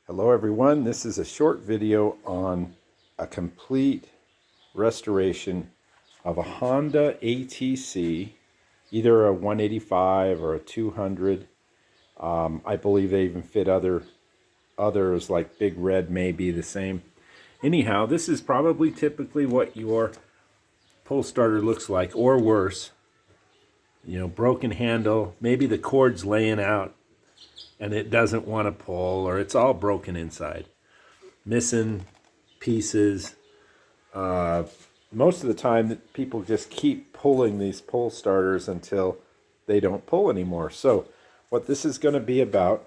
Hello everyone, this is a short video on a complete restoration of a Honda ATC, either a 185 or a 200. I believe they even fit others like Big Red may be the same. Anyhow, this is probably typically what your pull starter looks like, or worse. You know, broken handle, maybe the cord's laying out and it doesn't want to pull, or it's all broken inside, missing pieces. Most of the time people just keep pulling these pull starters until they don't pull anymore. So what this is going to be about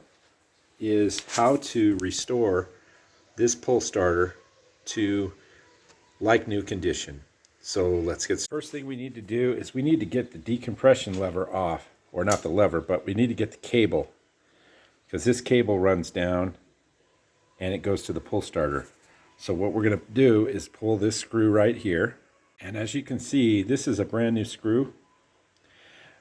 is how to restore this pull starter to like new condition. So let's get started. First thing we need to do is we need to get the decompression lever off, or not the lever, but we need to get the cable, because this cable runs down and it goes to the pull starter. So what we're going to do is pull this screw right here, and as you can see, this is a brand new screw,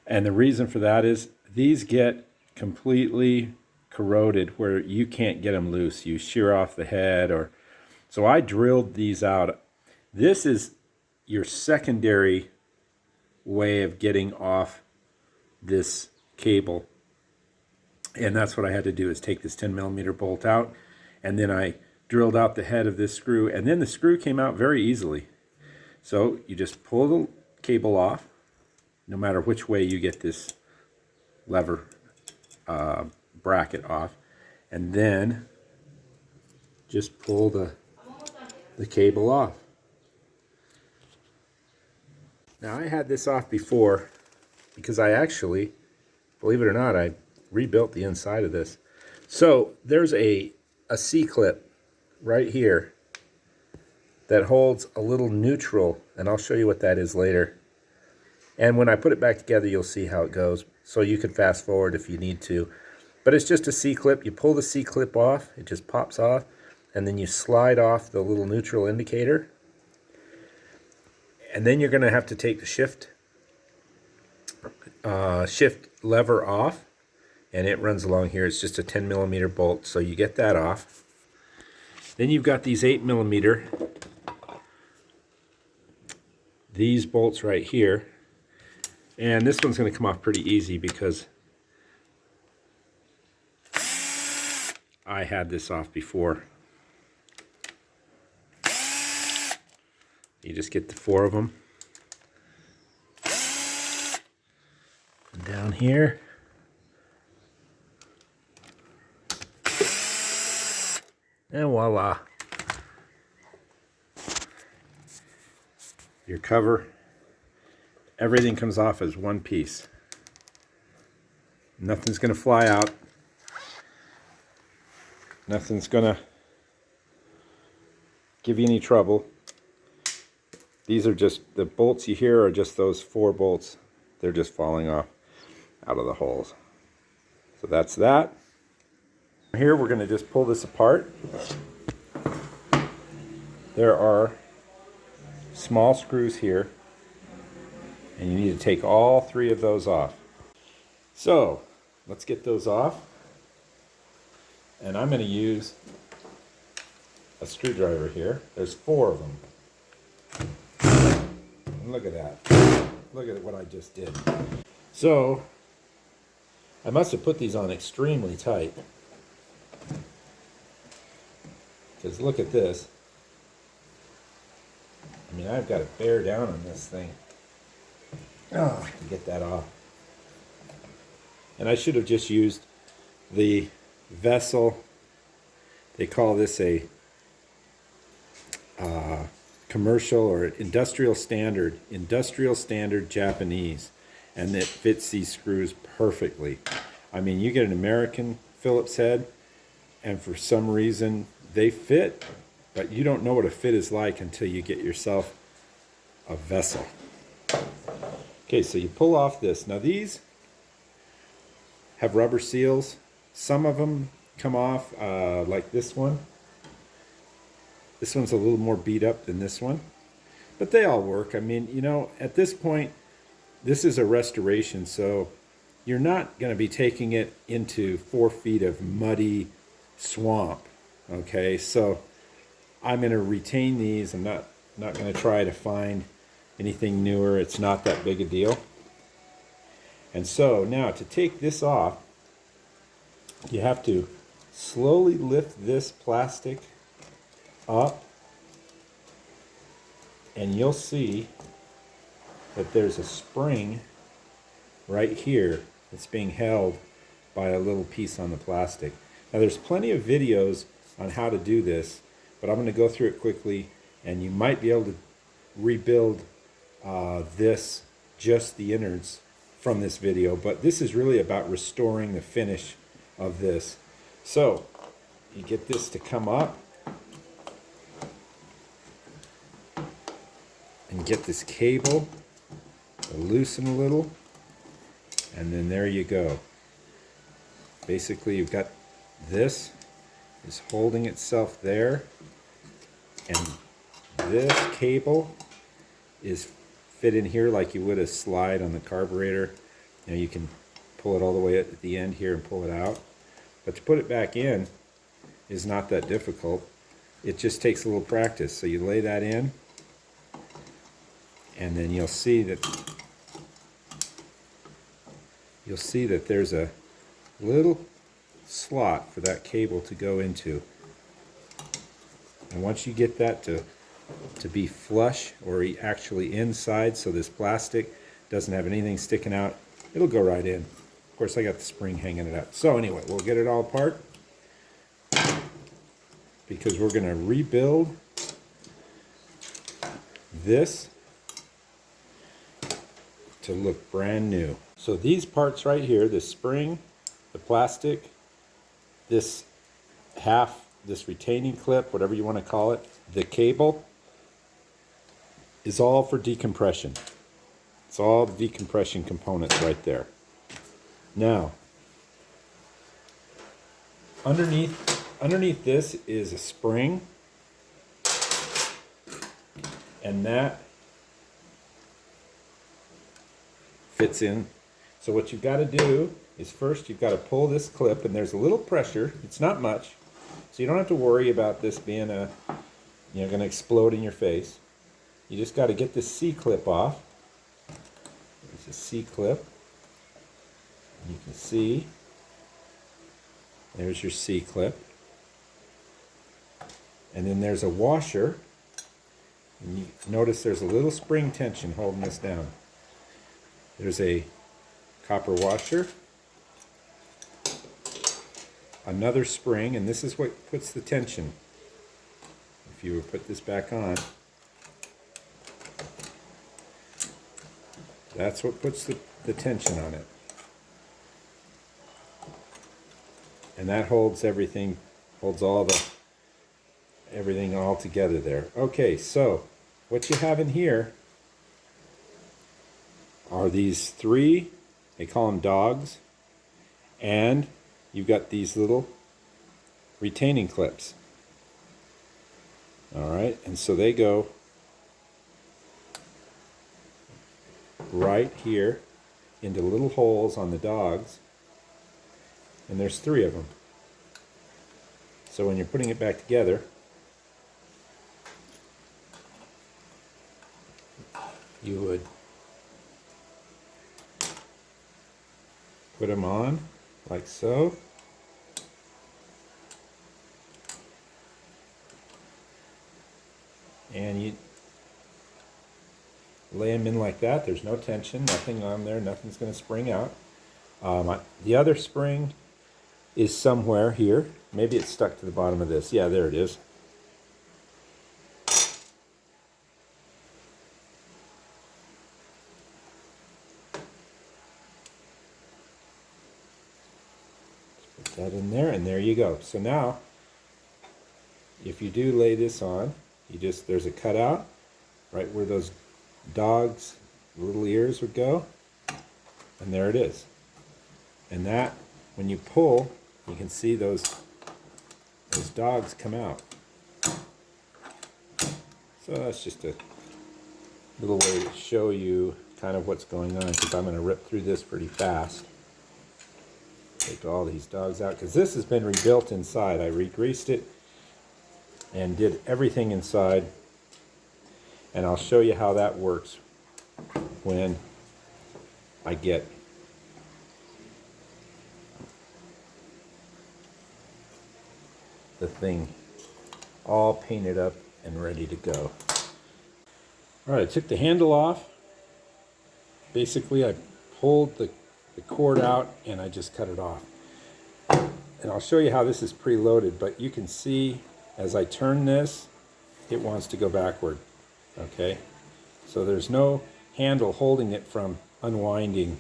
and the reason for that is these get completely corroded where you can't get them loose. You shear off the head, or so I drilled these out. This is your secondary way of getting off this cable, and that's what I had to do, is take this 10mm bolt out, and then I drilled out the head of this screw, and then the screw came out very easily. So you just pull the cable off, no matter which way you get this lever bracket off, and then just pull the cable off. Now, I had this off before because I actually, believe it or not, I rebuilt the inside of this. So there's a C-clip right here that holds a little neutral, and I'll show you what that is later. And when I put it back together, you'll see how it goes. So you can fast forward if you need to. But it's just a C-clip. You pull the C-clip off, it just pops off, and then you slide off the little neutral indicator. And then you're going to have to take the shift lever off, and it runs along here. It's just a 10mm bolt, so you get that off. Then you've got these 8mm, these bolts right here, and this one's going to come off pretty easy because I had this off before. You just get the 4 of them. And down here. And voila. Your cover. Everything comes off as one piece. Nothing's going to fly out. Nothing's going to give you any trouble. These are just, the bolts you hear are just those 4 bolts. They're just falling off out of the holes. So that's that. Here we're going to just pull this apart. There are small screws here, and you need to take all 3 of those off. So let's get those off. And I'm going to use a screwdriver here. There's 4 of them. Look at that. Look at what I just did. So I must have put these on extremely tight, because look at this. I mean, I've got to bear down on this thing to get that off. And I should have just used the vessel. They call this a commercial or industrial standard Japanese, and it fits these screws perfectly. I mean, you get an American Phillips head, and for some reason they fit, but you don't know what a fit is like until you get yourself a vessel. Okay, so you pull off this. Now these have rubber seals. Some of them come off, like this one. This one's a little more beat up than this one, but they all work. I mean, you know, at this point, this is a restoration, so you're not going to be taking it into 4 feet of muddy swamp. Okay, so I'm going to retain these. I'm not going to try to find anything newer. It's not that big a deal. And so now to take this off, you have to slowly lift this plastic up, and you'll see that there's a spring right here that's being held by a little piece on the plastic. Now there's plenty of videos on how to do this, but I'm going to go through it quickly, and you might be able to rebuild this, just the innards from this video, but this is really about restoring the finish of this. So you get this to come up and get this cable to loosen a little, and then there you go. Basically you've got this is holding itself there, and this cable is fit in here like you would a slide on the carburetor. Now you can pull it all the way at the end here and pull it out, but to put it back in is not that difficult. It just takes a little practice. So you lay that in, and then you'll see that there's a little slot for that cable to go into. And once you get that to be flush, or actually inside, so this plastic doesn't have anything sticking out, it'll go right in. Of course, I got the spring hanging it up. So anyway, we'll get it all apart, because we're going to rebuild this to look brand new. So these parts right here, the spring, the plastic, this retaining clip, whatever you want to call it, the cable, is all for decompression. It's all the decompression components right there. Now, underneath this is a spring, and that fits in. So what you've got to do is first you've got to pull this clip, and there's a little pressure. It's not much, so you don't have to worry about this being going to explode in your face. You just got to get this C-clip off. There's a C-clip. You can see there's your C-clip, and then there's a washer, and you notice there's a little spring tension holding this down. There's a copper washer, another spring, and this is what puts the tension. If you would put this back on, that's what puts the tension on it. And that holds everything, everything all together there. Okay, so what you have in here are these three, they call them dogs, and you've got these little retaining clips. All right, and so they go right here into little holes on the dogs, and there's three of them. So when you're putting it back together, you would put them on like so. And you lay them in like that. There's no tension, nothing on there, nothing's going to spring out. The other spring is somewhere here. Maybe it's stuck to the bottom of this. Yeah, there it is. Put that in there, and there you go. So now, if you do lay this on, there's a cutout right where those dogs' little ears would go, and there it is. And that, when you pull, you can see those dogs come out. So that's just a little way to show you kind of what's going on, because I'm going to rip through this pretty fast. Take all these dogs out, because this has been rebuilt inside. I re-greased it, and did everything inside. And I'll show you how that works when I get the thing all painted up and ready to go. All right, I took the handle off. Basically, I pulled the cord out and I just cut it off. And I'll show you how this is preloaded, but you can see as I turn this, it wants to go backward. Okay, so there's no handle holding it from unwinding.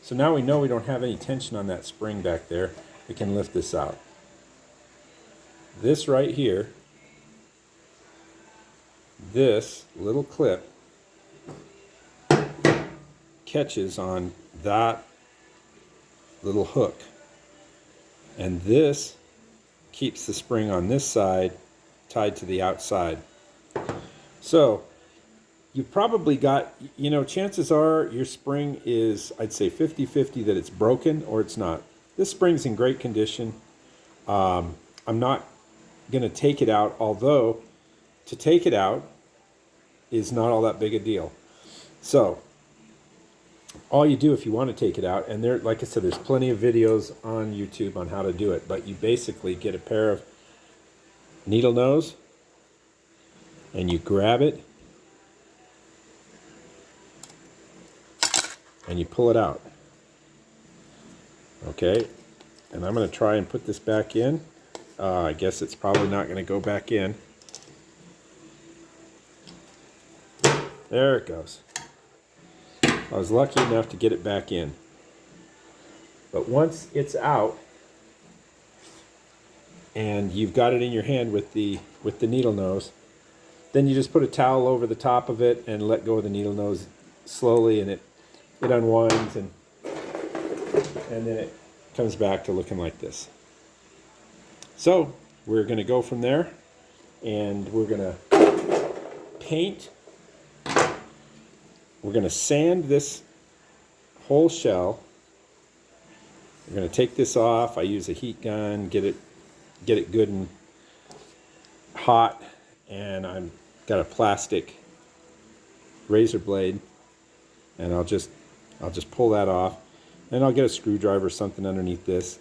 So now we know we don't have any tension on that spring back there. We can lift this out. This right here, this little clip catches on that little hook, and this keeps the spring on this side tied to the outside. So you probably got, you know, chances are your spring is, I'd say 50-50 that it's broken or it's not. This spring's in great condition. I'm not going to take it out, although to take it out is not all that big a deal. So all you do if you want to take it out, and there, like I said, there's plenty of videos on YouTube on how to do it, but you basically get a pair of needle nose and you grab it and you pull it out. Okay, and I'm going to try and put this back in. I guess it's probably not going to go back in. There it goes. I was lucky enough to get it back in. But once it's out and you've got it in your hand with the needle nose, then you just put a towel over the top of it and let go of the needle nose slowly, and it unwinds, and then it comes back to looking like this. So we're going to go from there, and we're going to paint. We're going to sand this whole shell. We're going to take this off. I use a heat gun, get it good and hot, and I've got a plastic razor blade, and I'll just pull that off, and I'll get a screwdriver or something underneath this,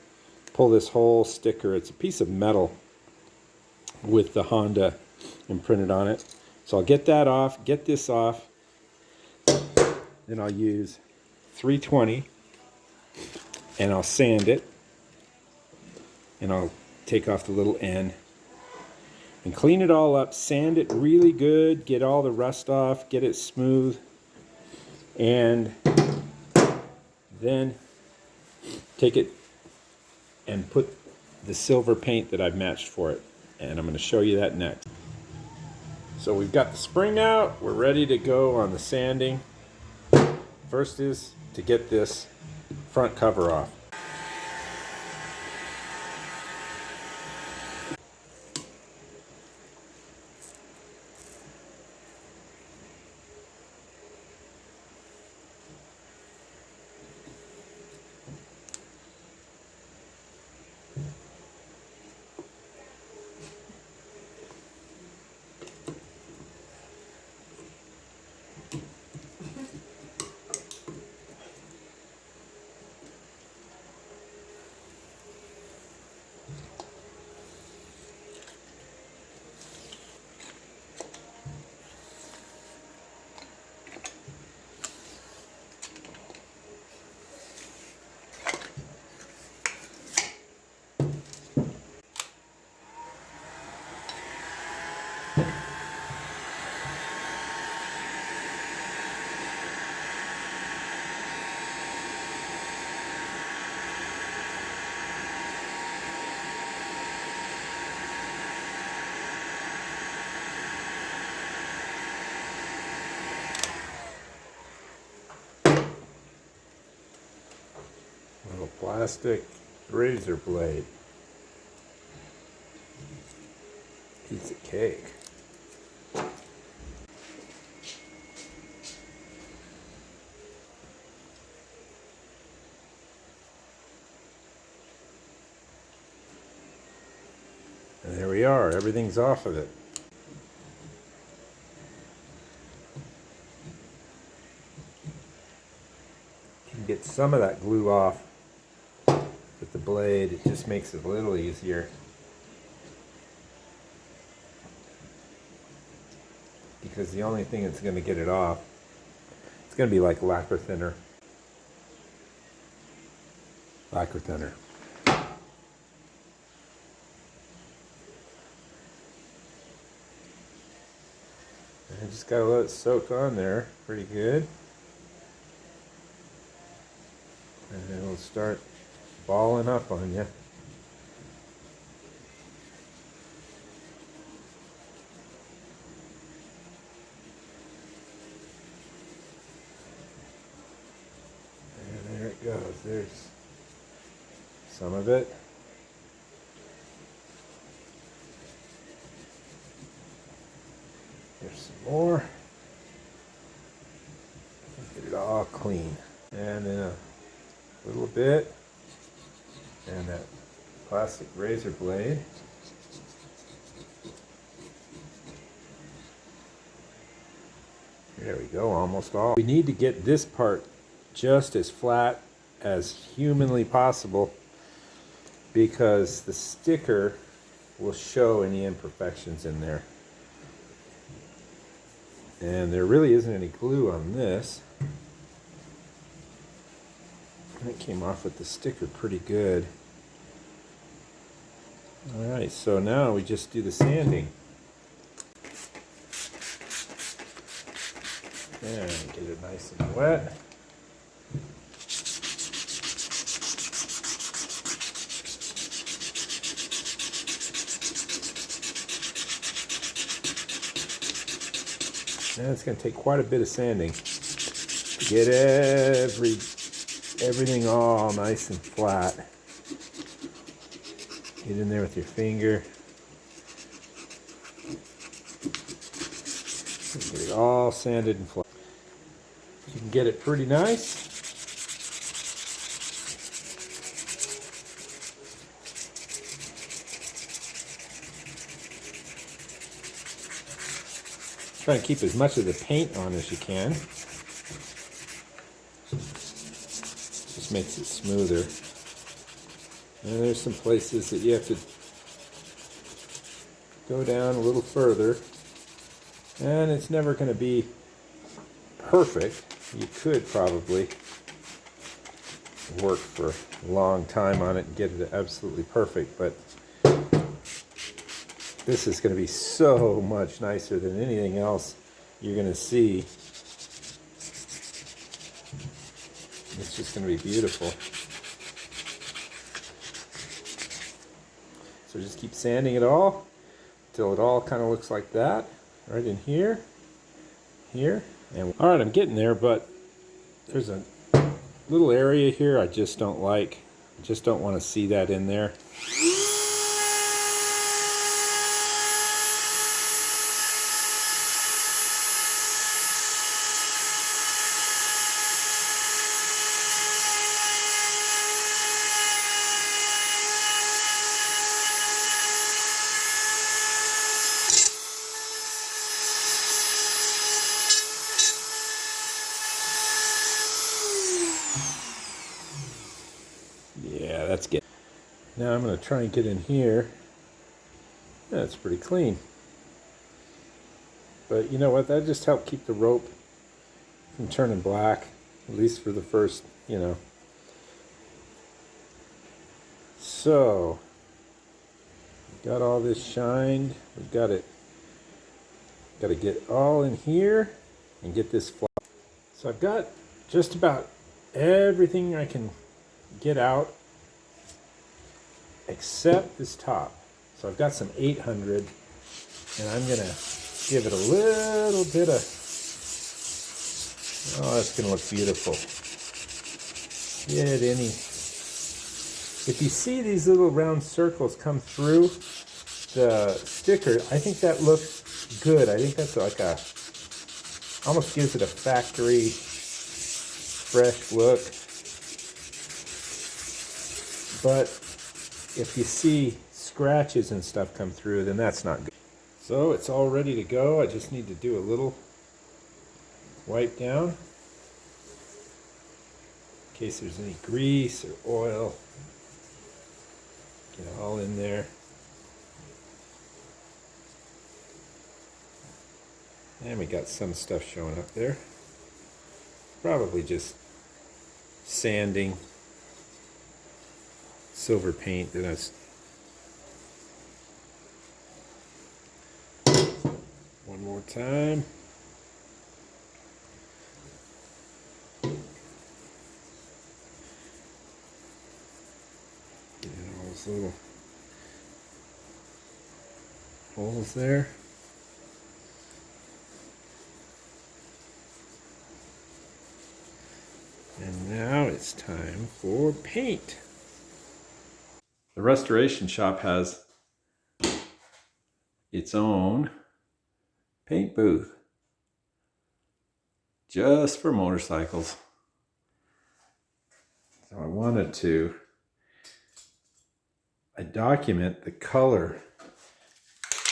pull this whole sticker. It's a piece of metal with the Honda imprinted on it. So I'll get that off, get this off, then I'll use 320 and I'll sand it, and I'll take off the little end and clean it all up, sand it really good, get all the rust off, get it smooth, and then take it and put the silver paint that I've matched for it, and I'm going to show you that next. So we've got the spring out, we're ready to go on the sanding. First is to get this front cover off. Little plastic razor blade. Piece of cake. And there we are, everything's off of it. You can get some of that glue off with the blade. It just makes it a little easier. Because the only thing that's going to get it off, it's going to be like lacquer thinner. Lacquer thinner. I just got to let it soak on there pretty good. And then it'll start balling up on you. And there it goes. There's some of it. There's some more. Get it all clean. And then a little bit. And that plastic razor blade. There we go, almost all. We need to get this part just as flat as humanly possible, because the sticker will show any imperfections in there. And there really isn't any glue on this. And it came off with the sticker pretty good. Alright, so now we just do the sanding. And get it nice and wet. And it's going to take quite a bit of sanding to get everything all nice and flat. Get in there with your finger. Get it all sanded and flat. You can get it pretty nice. Try to keep as much of the paint on as you can. Just makes it smoother. And there's some places that you have to go down a little further. And it's never going to be perfect. You could probably work for a long time on it and get it absolutely perfect, but this is going to be so much nicer than anything else you're going to see. It's just going to be beautiful. So just keep sanding it all until it all kind of looks like that, right in here, here. And all right, I'm getting there, but there's a little area here I just don't like. I just don't want to see that in there. Yeah, that's good. Now I'm going to try and get in here. That's pretty clean. But you know what? That just helped keep the rope from turning black, at least for the first, you know. So, got all this shined. We've got it. Got to get all in here and get this flat. So I've got just about everything I can get out except this top. So I've got some 800, and I'm going to give it a little bit of, oh, that's going to look beautiful. Get any, if you see these little round circles come through the sticker, I think that looks good. I think that's like a, almost gives it a factory fresh look. But if you see scratches and stuff come through, then that's not good. So it's all ready to go. I just need to do a little wipe down in case there's any grease or oil. Get it all in there. And we got some stuff showing up there. Probably just sanding silver paint that I was. One more time. Get all those little holes there. And now it's time for paint. The restoration shop has its own paint booth just for motorcycles. So I document the color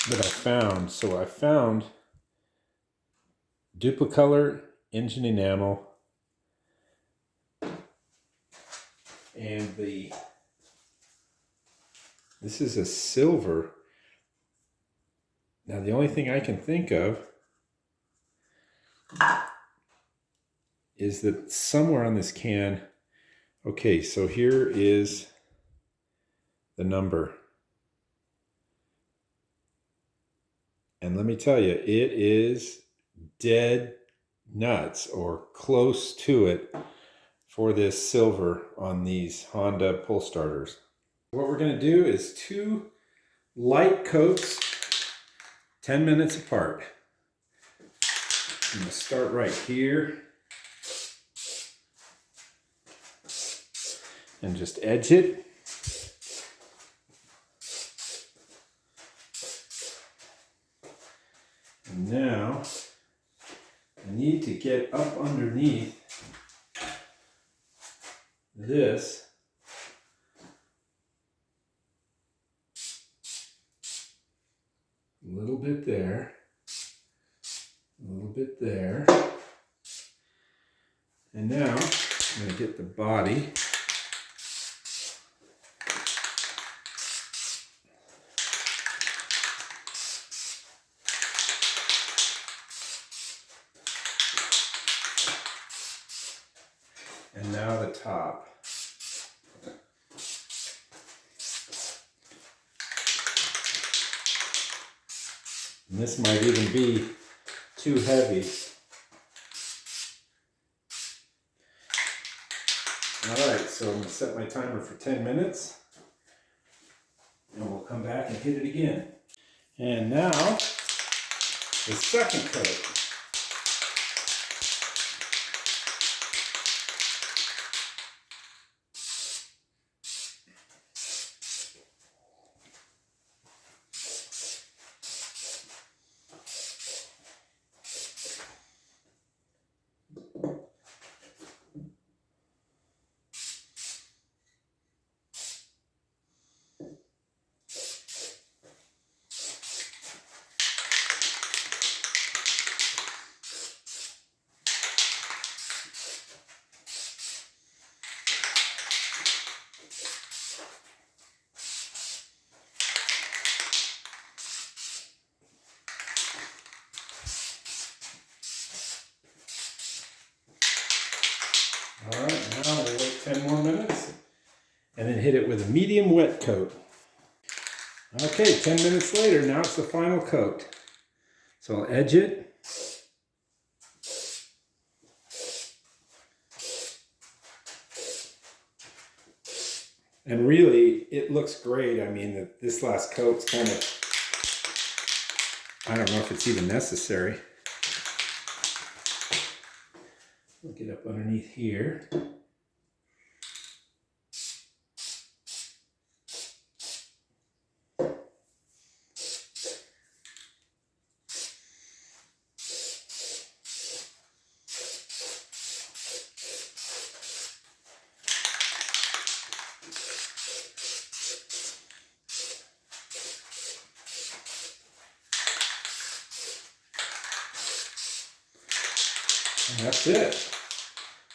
that I found. So I found Duplicolor engine enamel, and this is a silver. Now the only thing I can think of is that somewhere on this can, okay, so here is the number. And let me tell you, it is dead nuts or close to it for this silver on these Honda pull starters. What we're going to do is 2 light coats, 10 minutes apart. I'm going to start right here and just edge it. And now I need to get up underneath this a little bit there, a little bit there, and now I'm going to get the body. And now the top. And this might even be too heavy. Alright, so I'm going to set my timer for 10 minutes. And we'll come back and hit it again. And now, the second coat. Alright, now we'll wait 10 more minutes and then hit it with a medium wet coat. Okay, 10 minutes later, now it's the final coat. So I'll edge it. And really, it looks great. I mean, this last coat's kind of, I don't know if it's even necessary. We'll get up underneath here. And that's it.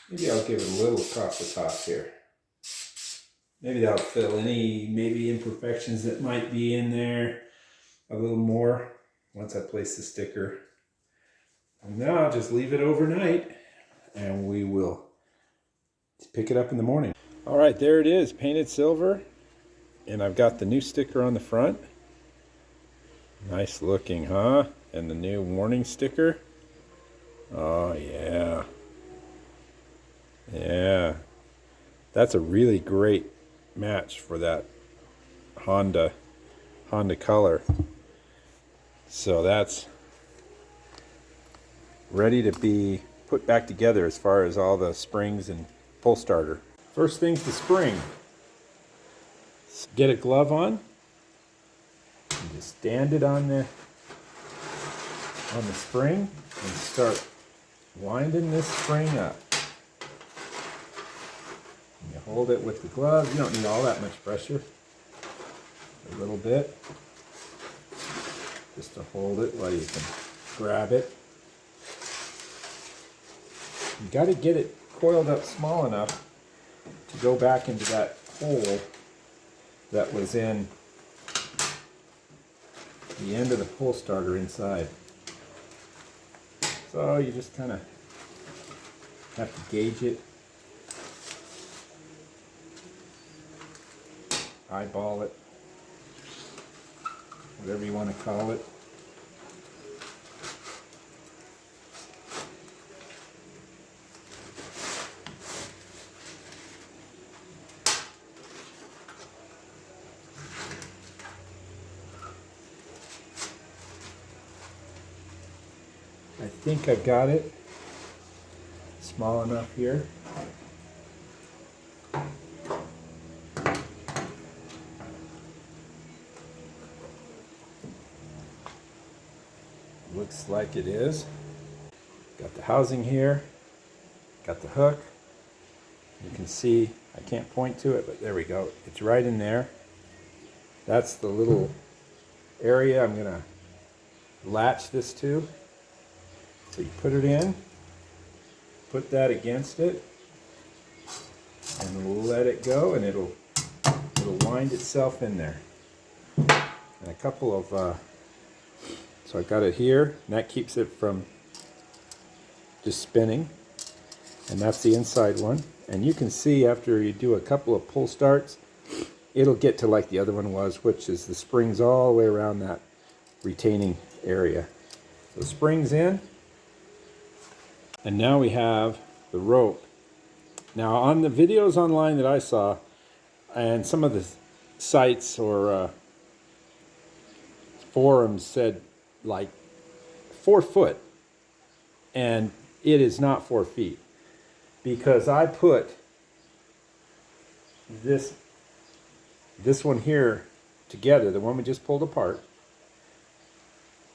Maybe I'll give it a little across the top here. Maybe that'll fill any maybe imperfections that might be in there a little more once I place the sticker. And now I'll just leave it overnight and we will pick it up in the morning. All right, there it is, painted silver. And I've got the new sticker on the front. Nice looking, huh? And the new warning sticker. Oh yeah. Yeah. That's a really great match for that Honda color. So that's ready to be put back together as far as all the springs and pull starter. First thing's the spring. Get a glove on and just stand it on the spring and start winding this spring up. And you hold it with the glove. You don't need all that much pressure. A little bit. Just to hold it while you can grab it. You got to get it coiled up small enough to go back into that hole that was in the end of the pull starter inside. So you just kind of have to gauge it, eyeball it, whatever you want to call it. I think I've got it small enough here. Looks like it is. Got the housing here, got the hook. You can see, I can't point to it, but there we go. It's right in there. That's the little area I'm gonna latch this to. So you put it in, put that against it, and let it go, and it'll wind itself in there. And a couple of, so I got it here, and that keeps it from just spinning. And that's the inside one. And you can see after you do a couple of pull starts, it'll get to like the other one was, which is the springs all the way around that retaining area. So the springs in. And now we have the rope. Now on the videos online that I saw, and some of the sites or forums said like 4 foot, and it is not 4 feet, because I put this one here together, the one we just pulled apart.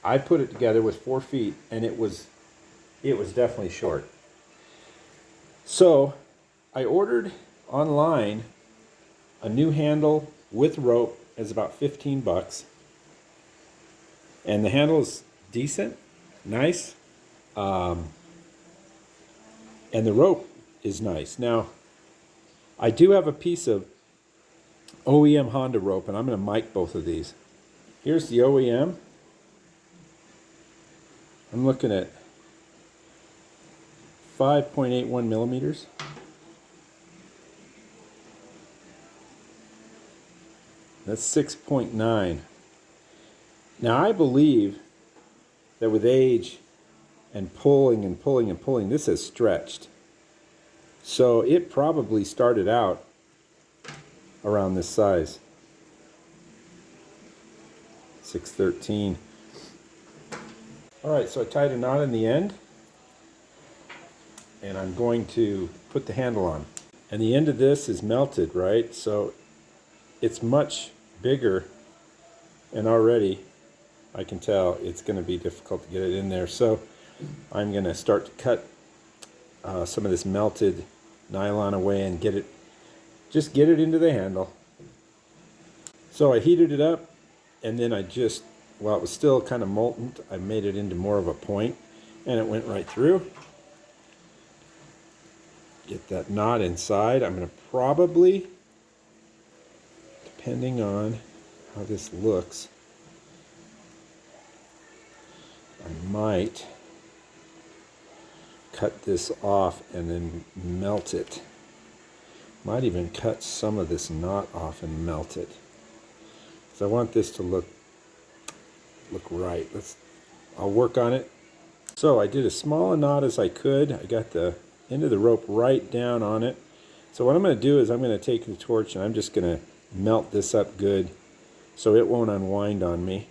I put it together with 4 feet, and it was definitely short. So I ordered online a new handle with rope. It's about 15 bucks. And the handle is decent, nice. And the rope is nice. Now, I do have a piece of OEM Honda rope, and I'm going to mic both of these. Here's the OEM. I'm looking at 5.81 millimeters. That's 6.9. Now I believe that with age and pulling and pulling and pulling, this has stretched. So it probably started out around this size. 613. All right, so I tied a knot in the end, and I'm going to put the handle on. And the end of this is melted, right? So it's much bigger, and already I can tell it's going to be difficult to get it in there. So I'm going to start to cut some of this melted nylon away and get it into the handle. So I heated it up, and then I just, while it was still kind of molten, I made it into more of a point, and it went right through. get that knot inside. I'm going to probably, depending on how this looks, I might cut this off and then melt it. Might even cut some of this knot off and melt it. So I want this to look right. I'll work on it. So I did as small a knot as I could. I got the end of the rope right down on it. So what I'm going to do is I'm going to take the torch and I'm just going to melt this up good so it won't unwind on me.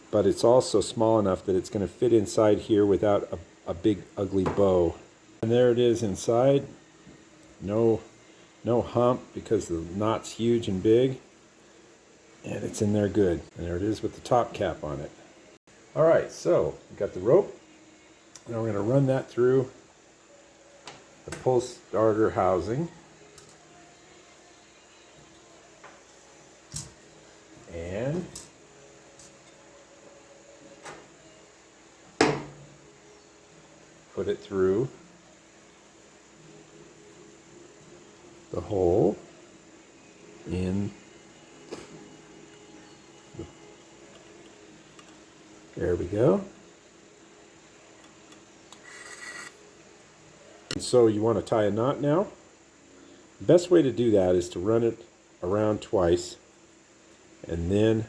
But it's also small enough that it's going to fit inside here without a big ugly bow. And there it is inside. No hump because the knot's huge and big. And it's in there good. And there it is with the top cap on it. Alright, so we got the rope. Now we're going to run that through the pull starter housing. And put it through the hole in the, there we go. And so you want to tie a knot now. The best way to do that is to run it around twice and then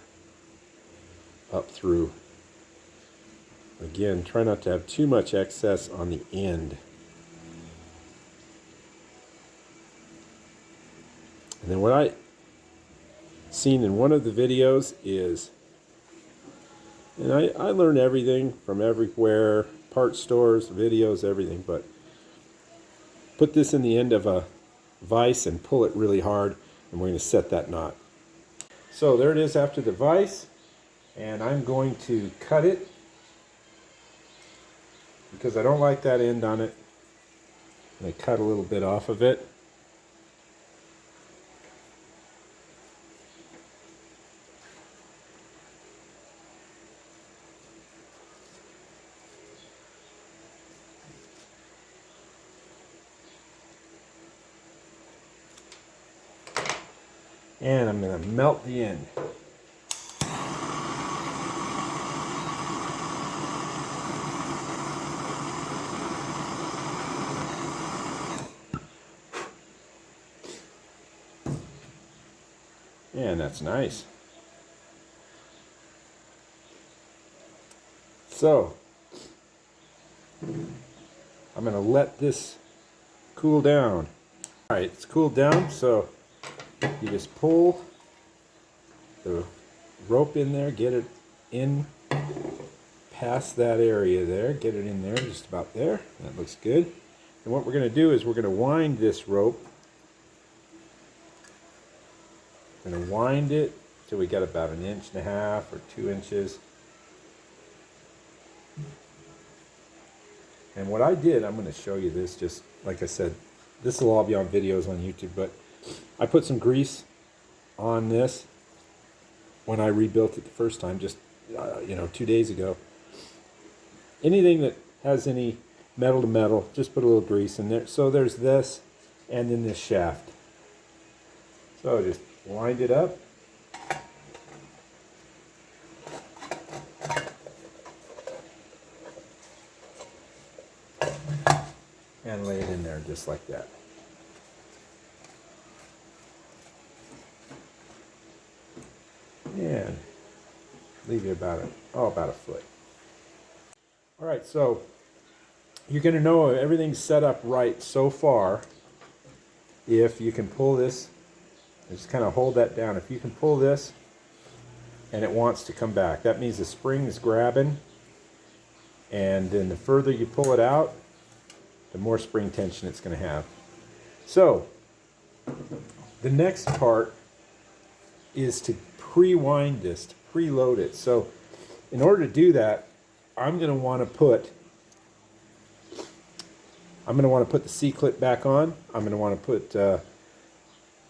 up through. Again, try not to have too much excess on the end. And then what I seen in one of the videos is, and I learned everything from everywhere, part stores, videos, everything, but put this in the end of a vise and pull it really hard, and we're going to set that knot. So there it is after the vise, and I'm going to cut it because I don't like that end on it. I'm going to cut a little bit off of it. And I'm going to melt the end. And that's nice. So, I'm going to let this cool down. Alright, it's cooled down, so you just pull the rope in there, get it in past that area there, get it in there, just about there. That looks good. And what we're going to do is we're going to wind this rope. We're going to wind it till we get about 1.5 inches or 2 inches. And what I did, I'm going to show you this, just like I said, this will all be on videos on YouTube, but I put some grease on this when I rebuilt it the first time, just 2 days ago. Anything that has any metal to metal, just put a little grease in there. So there's this, and then this shaft. So just wind it up. And lay it in there just like that. And leave it about a foot. All right, so you're going to know everything's set up right so far if you can pull this. Just kind of hold that down. If you can pull this and it wants to come back, that means the spring is grabbing, and then the further you pull it out, the more spring tension it's going to have. So the next part is to pre-wind this, to preload it. So in order to do that, I'm going to want to put the C-clip back on. I'm going to want to put,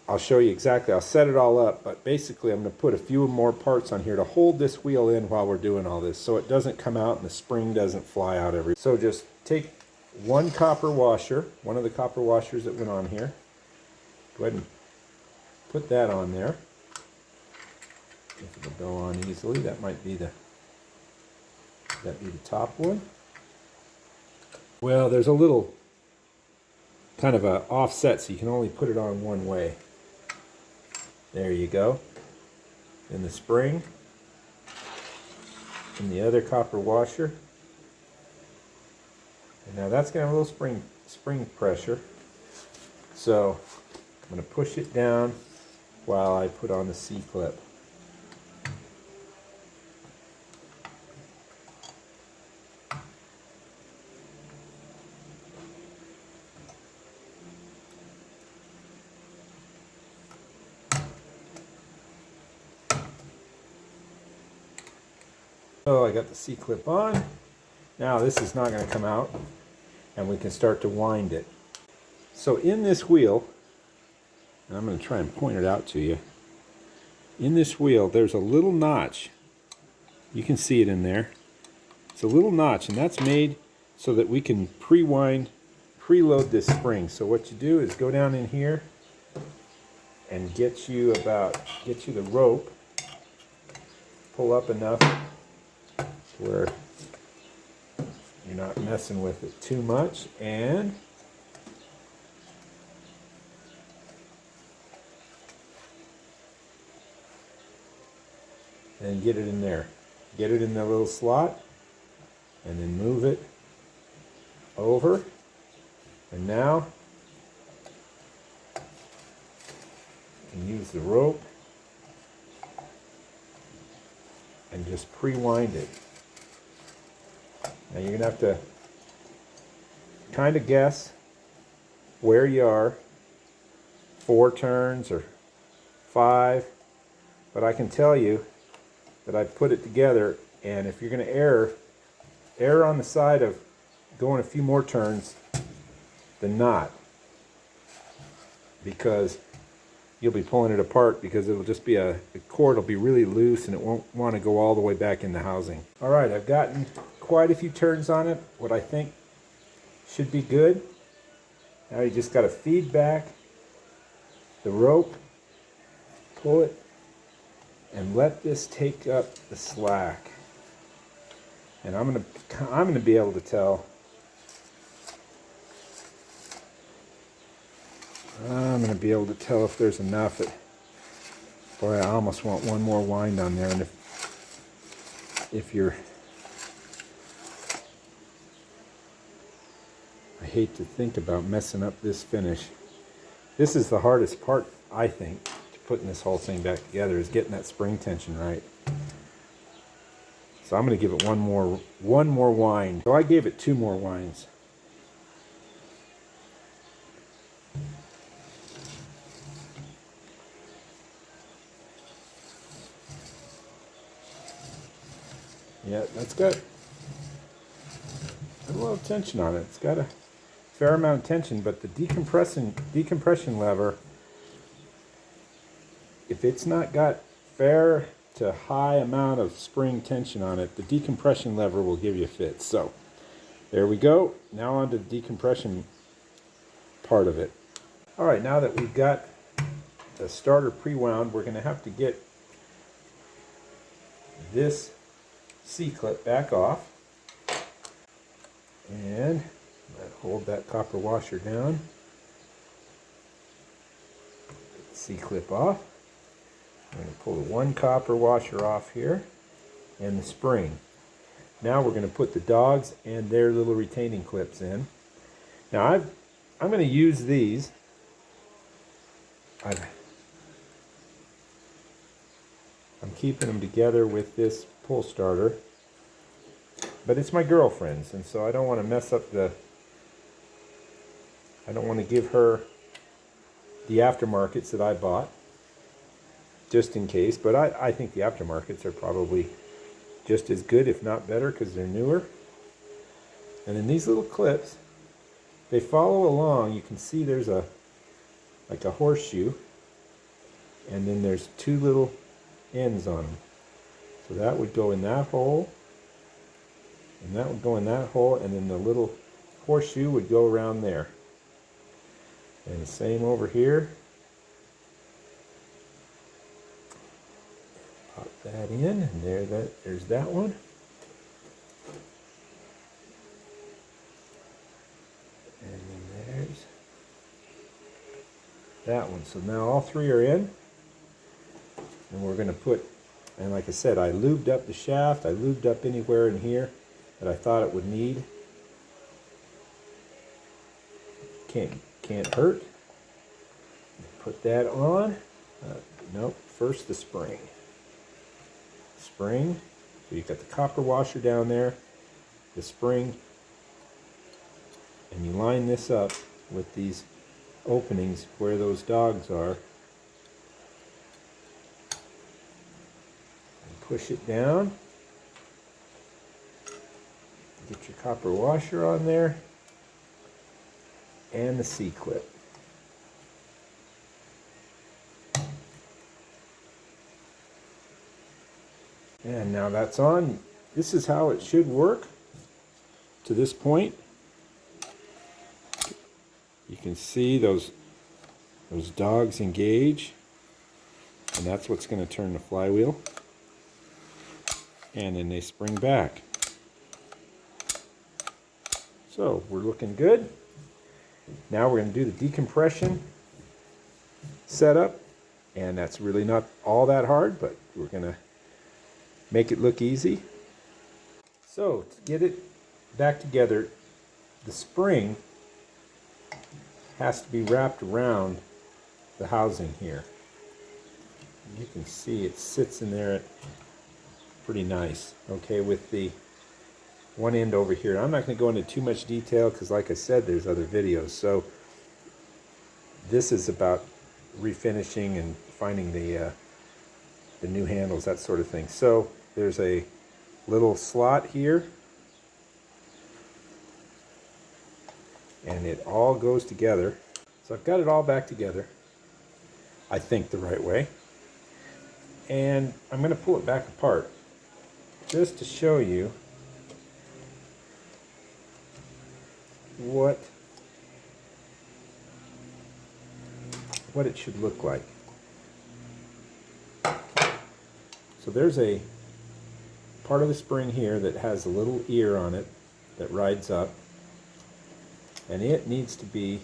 I'll show you exactly, I'll set it all up, but basically I'm going to put a few more parts on here to hold this wheel in while we're doing all this, so it doesn't come out and the spring doesn't fly out every. So just take one copper washer, one of the copper washers that went on here. Go ahead and put that on there. If it'll go on easily, that might be the top one. Well, there's a little kind of a offset, so you can only put it on one way. There you go. In the spring, and the other copper washer. And now that's going to have a little spring pressure. So I'm going to push it down while I put on the C-clip. So I got the C-clip on. Now this is not going to come out, and we can start to wind it. So in this wheel, and I'm going to try and point it out to you. In this wheel, there's a little notch. You can see it in there. It's a little notch, and that's made so that we can preload this spring. So what you do is go down in here and get you the rope, pull up enough where you're not messing with it too much, and get it in there. Get it in the little slot, and then move it over. And now you can use the rope and just pre-wind it. Now you're going to have to kind of guess where you are, 4 turns or 5, but I can tell you that I put it together, and if you're going to err on the side of going a few more turns than not, because you'll be pulling it apart, because it'll just be the cord will be really loose and it won't want to go all the way back in the housing. All right, I've gotten quite a few turns on it, what I think should be good. Now you just got to feed back the rope, pull it, and let this take up the slack. And I'm gonna be able to tell. I'm gonna be able to tell if there's enough. Boy, I almost want one more wind on there. And if you're, I hate to think about messing up this finish. This is the hardest part, I think, to putting this whole thing back together, is getting that spring tension right. So I'm going to give it one more wind. So I gave it 2 more winds. Yeah, that's got a little tension on it. It's got a fair amount of tension, but the decompression lever, if it's not got fair to high amount of spring tension on it, the decompression lever will give you fits. So there we go. Now on to the decompression part of it. All right, now that we've got the starter pre-wound, we're going to have to get this C-clip back off, and hold that copper washer down. Get the C-clip off. I'm going to pull the 1 copper washer off here and the spring. Now we're going to put the dogs and their little retaining clips in. Now I'm going to use these. I'm keeping them together with this pull starter, but it's my girlfriend's, and so I don't want to mess up I don't want to give her the aftermarkets that I bought, just in case. But I think the aftermarkets are probably just as good, if not better, because they're newer. And then these little clips, they follow along. You can see there's like a horseshoe, and then there's 2 little ends on them. So that would go in that hole, and that would go in that hole, and then the little horseshoe would go around there. And the same over here. Pop that in, and there's that one. And then there's that one. So now all three are in. And we're going to put, and like I said, I lubed up the shaft. I lubed up anywhere in here that I thought it would need. Can't hurt. Put that on. Nope, first the spring. Spring. So you've got the copper washer down there, the spring, and you line this up with these openings where those dogs are. And push it down. Get your copper washer on there. And the C-clip. And now that's on. This is how it should work to this point. You can see those dogs engage, and that's what's going to turn the flywheel. And then they spring back. So we're looking good. Now we're going to do the decompression setup, and that's really not all that hard, but we're going to make it look easy. So to get it back together, the spring has to be wrapped around the housing here. You can see it sits in there pretty nice, okay, with the one end over here. I'm not going to go into too much detail because, like I said, there's other videos. So this is about refinishing and finding the new handles, that sort of thing. So there's a little slot here, and it all goes together. So I've got it all back together, I think the right way. And I'm going to pull it back apart just to show you what it should look like. So there's a part of the spring here that has a little ear on it that rides up, and it needs to be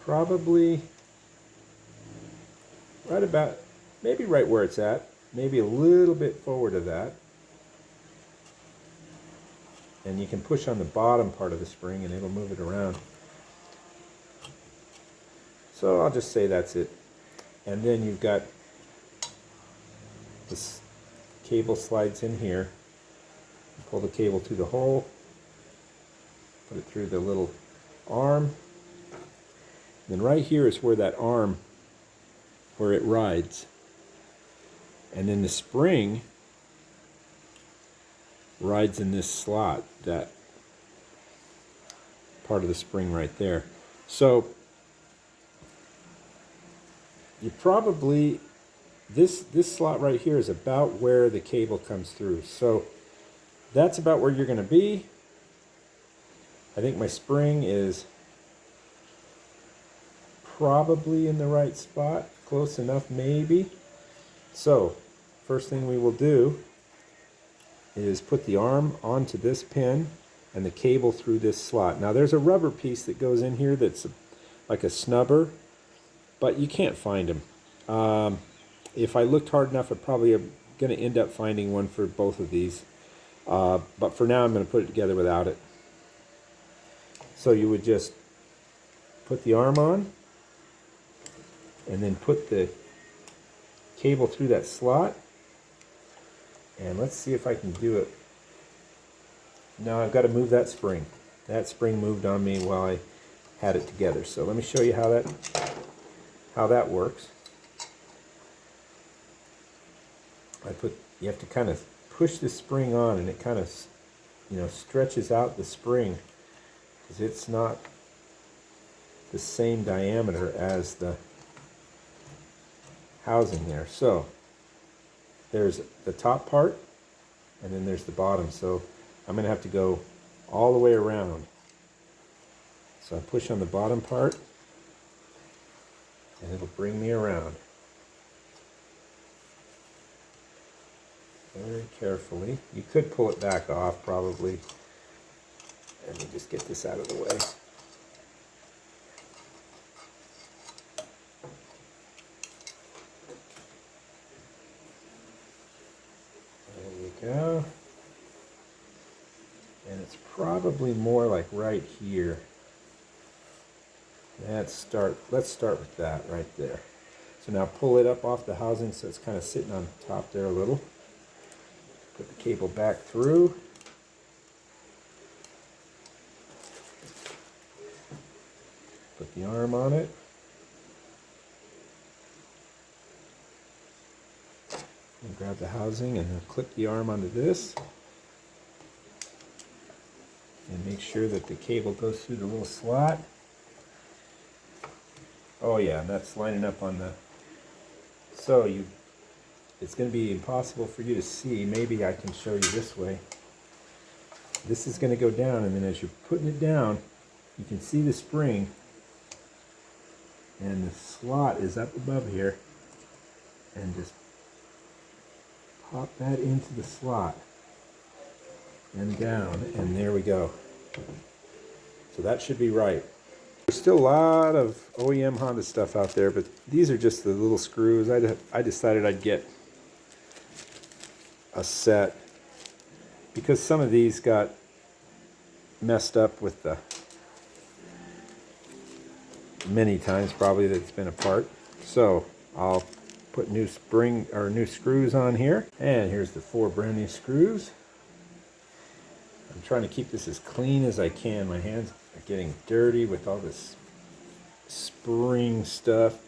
probably right about, maybe right where it's at, maybe a little bit forward of that. And you can push on the bottom part of the spring and it'll move it around. So I'll just say that's it. And then you've got this cable slides in here. Pull the cable through the hole, put it through the little arm. Then right here is where that arm, where it rides. And then the spring rides in this slot, that part of the spring right there. So you probably, this slot right here is about where the cable comes through. So that's about where you're going to be. I think my spring is probably in the right spot, close enough maybe. So first thing we will do is put the arm onto this pin and the cable through this slot. Now there's a rubber piece that goes in here that's like a snubber, but you can't find them. If I looked hard enough, I'm probably going to end up finding one for both of these. But for now, I'm going to put it together without it. So you would just put the arm on and then put the cable through that slot. And let's see if I can do it. Now I've got to move that spring. That spring moved on me while I had it together. So let me show you how that works. You have to kind of push the spring on, and it kind of, stretches out the spring because it's not the same diameter as the housing there. So there's the top part, and then there's the bottom. So I'm going to have to go all the way around. So I push on the bottom part and it'll bring me around. Very carefully. You could pull it back off probably. Let me just get this out of the way. There you go. And it's probably more like right here. Let's start with that right there. So now pull it up off the housing so it's kind of sitting on top there a little. Put the cable back through. Put the arm on it. And grab the housing and then clip the arm onto this. And make sure that the cable goes through the little slot. Oh yeah, and that's lining up on the... So it's going to be impossible for you to see. Maybe I can show you this way. This is going to go down, and then as you're putting it down, you can see the spring. And the slot is up above here. And just pop that into the slot. And down, and there we go. So that should be right. There's still a lot of OEM Honda stuff out there, but these are just the little screws. I decided I'd get a set because some of these got messed up with the many times probably that it's been apart. So I'll put new screws on here, and here's the 4 brand new screws. I'm trying to keep this as clean as I can. My hands are getting dirty with all this spring stuff.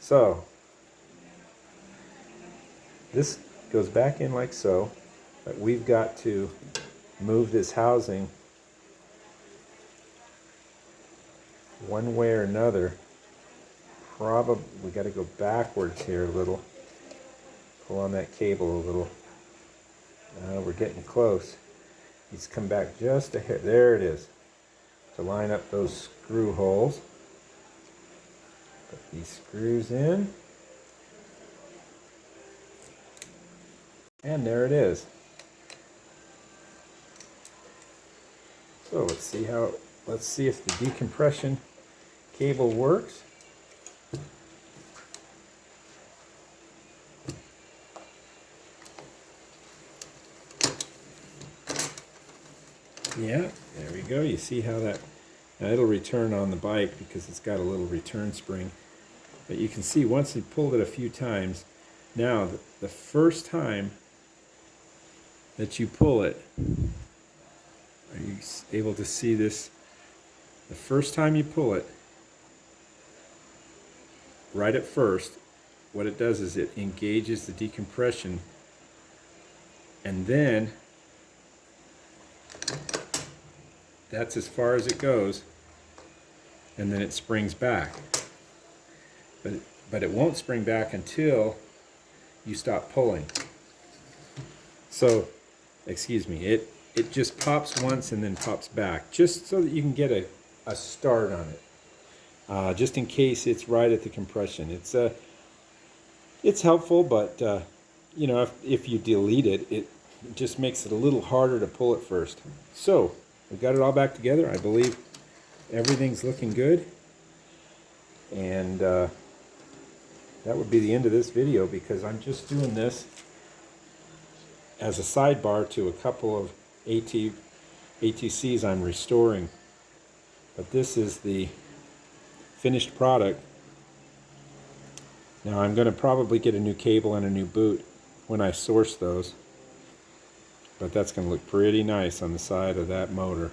So this goes back in like so, but we've got to move this housing one way or another. Probably we got to go backwards here a little. Pull on that cable a little. We're getting close. Needs to come back just a hair. There it is. To line up those screw holes. Put these screws in. And there it is. So let's see if the decompression cable works. Yeah, there we go. You see how that, now it'll return on the bike because it's got a little return spring. But you can see once you pulled it a few times, now the first time that you pull it, are you able to see this? The first time you pull it, right at first, what it does is it engages the decompression, and then that's as far as it goes, and then it springs back. But it won't spring back until you stop pulling. So, excuse me, it just pops once and then pops back, just so that you can get a start on it. Just in case it's right at the compression. It's helpful, but you know, if you delete it, it just makes it a little harder to pull it first. So we've got it all back together. I believe everything's looking good, and that would be the end of this video, because I'm just doing this as a sidebar to a couple of ATCs I'm restoring. But this is the finished product. Now I'm going to probably get a new cable and a new boot when I source those. But that's going to look pretty nice on the side of that motor.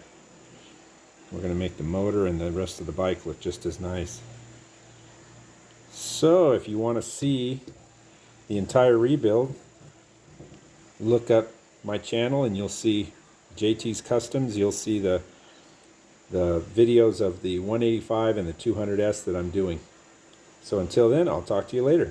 We're going to make the motor and the rest of the bike look just as nice. So if you want to see the entire rebuild, look up my channel and you'll see JT's Customs. You'll see the videos of the 185 and the 200S that I'm doing. So until then, I'll talk to you later.